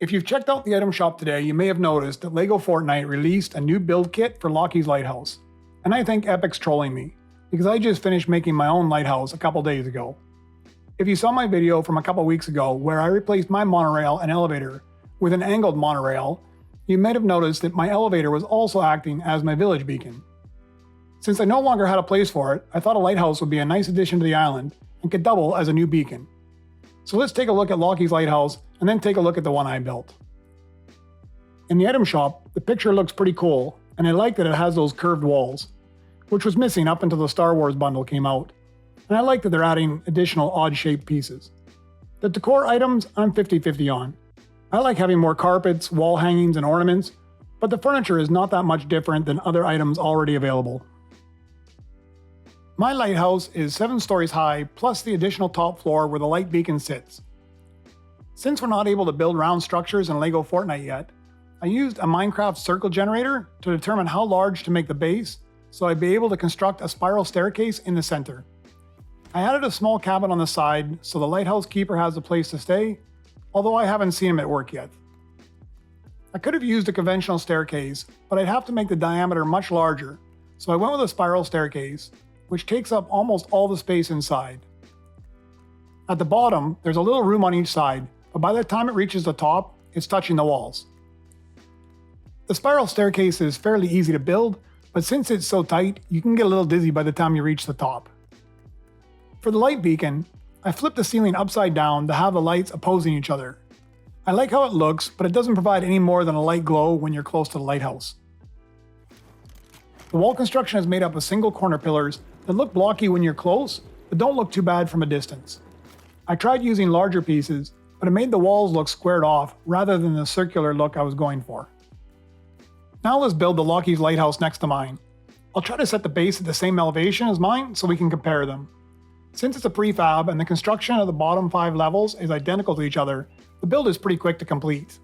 If you've checked out the item shop today, you may have noticed that LEGO Fortnite released a new build kit for Lockie's Lighthouse. And I think Epic's trolling me, because I just finished making my own lighthouse a couple days ago. If you saw my video from a couple weeks ago where I replaced my monorail and elevator with an angled monorail, you might have noticed that my elevator was also acting as my village beacon. Since I no longer had a place for it, I thought a lighthouse would be a nice addition to the island and could double as a new beacon. So let's take a look at Lockie's Lighthouse and then take a look at the one I built. In the item shop, the picture looks pretty cool, and I like that it has those curved walls, which was missing up until the Star Wars bundle came out, and I like that they're adding additional odd-shaped pieces. The decor items, I'm 50-50 on. I like having more carpets, wall hangings, and ornaments, but the furniture is not that much different than other items already available. My lighthouse is 7 stories high, plus the additional top floor where the light beacon sits. Since we're not able to build round structures in LEGO Fortnite yet, I used a Minecraft circle generator to determine how large to make the base, so I'd be able to construct a spiral staircase in the center. I added a small cabin on the side so the lighthouse keeper has a place to stay, although I haven't seen him at work yet. I could have used a conventional staircase, but I'd have to make the diameter much larger, so I went with a spiral staircase, which takes up almost all the space inside. At the bottom, there's a little room on each side, but by the time it reaches the top, it's touching the walls. The spiral staircase is fairly easy to build, but since it's so tight, you can get a little dizzy by the time you reach the top. For the light beacon, I flipped the ceiling upside down to have the lights opposing each other. I like how it looks, but it doesn't provide any more than a light glow when you're close to the lighthouse. The wall construction is made up of single corner pillars that look blocky when you're close, but don't look too bad from a distance. I tried using larger pieces, but it made the walls look squared off rather than the circular look I was going for. Now let's build the Lockie's Lighthouse next to mine. I'll try to set the base at the same elevation as mine so we can compare them. Since it's a prefab and the construction of the bottom 5 levels is identical to each other, the build is pretty quick to complete.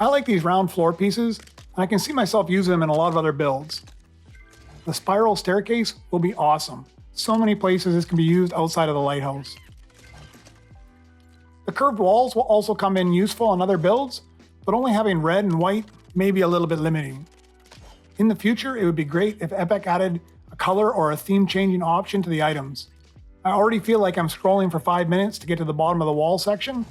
I like these round floor pieces, and I can see myself using them in a lot of other builds. The spiral staircase will be awesome. So many places this can be used outside of the lighthouse. The curved walls will also come in useful on other builds, but only having red and white may be a little bit limiting. In the future, it would be great if Epic added a color or a theme changing option to the items. I already feel like I'm scrolling for 5 minutes to get to the bottom of the wall section.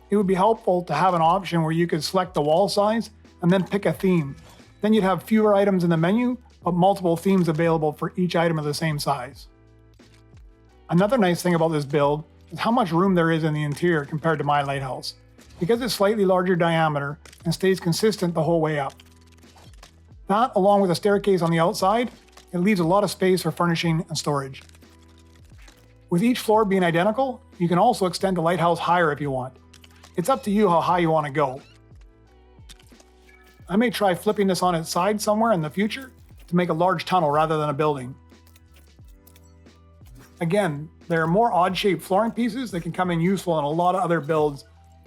It would be helpful to have an option where you could select the wall size and then pick a theme. Then you'd have fewer items in the menu, but multiple themes available for each item of the same size. Another nice thing about this build is how much room there is in the interior compared to my lighthouse, because it's slightly larger diameter and stays consistent the whole way up. That, along with a staircase on the outside, it leaves a lot of space for furnishing and storage. With each floor being identical, you can also extend the lighthouse higher if you want. It's up to you how high you want to go. I may try flipping this on its side somewhere in the future to make a large tunnel rather than a building. Again, there are more odd-shaped flooring pieces that can come in useful in a lot of other builds,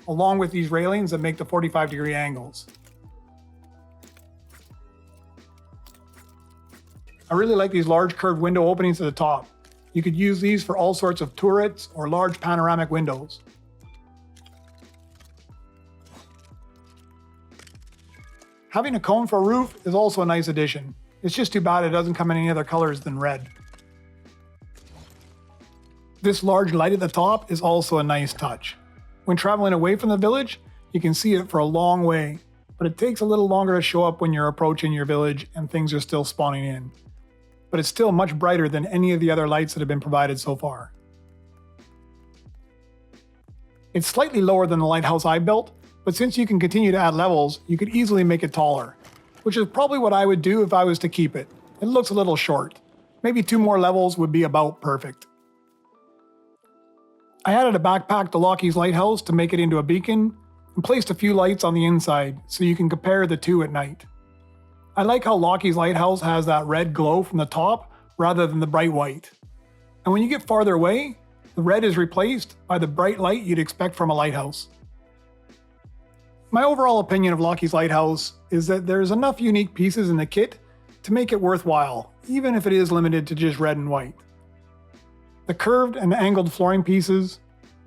along with these railings that make the 45-degree angles. I really like these large curved window openings at the top. You could use these for all sorts of turrets or large panoramic windows. Having a cone for a roof is also a nice addition. It's just too bad it doesn't come in any other colors than red. This large light at the top is also a nice touch. When traveling away from the village, you can see it for a long way, but it takes a little longer to show up when you're approaching your village and things are still spawning in. But it's still much brighter than any of the other lights that have been provided so far. It's slightly lower than the lighthouse I built, but since you can continue to add levels, you could easily make it taller, which is probably what I would do if I was to keep it. It looks a little short. Maybe 2 more levels would be about perfect. I added a backpack to Lockie's Lighthouse to make it into a beacon, and placed a few lights on the inside so you can compare the two at night. I like how Lockie's Lighthouse has that red glow from the top rather than the bright white. And when you get farther away, the red is replaced by the bright light you'd expect from a lighthouse. My overall opinion of Lockie's Lighthouse is that there's enough unique pieces in the kit to make it worthwhile, even if it is limited to just red and white. The curved and angled flooring pieces,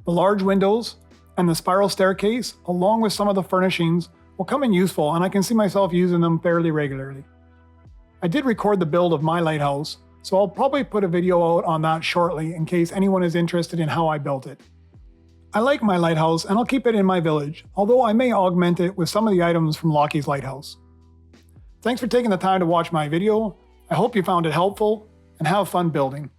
the large windows, and the spiral staircase, along with some of the furnishings, will come in useful, and I can see myself using them fairly regularly. I did record the build of my lighthouse, so I'll probably put a video out on that shortly in case anyone is interested in how I built it. I like my lighthouse and I'll keep it in my village, although I may augment it with some of the items from Lockie's lighthouse. Thanks for taking the time to watch my video. I hope you found it helpful, and have fun building.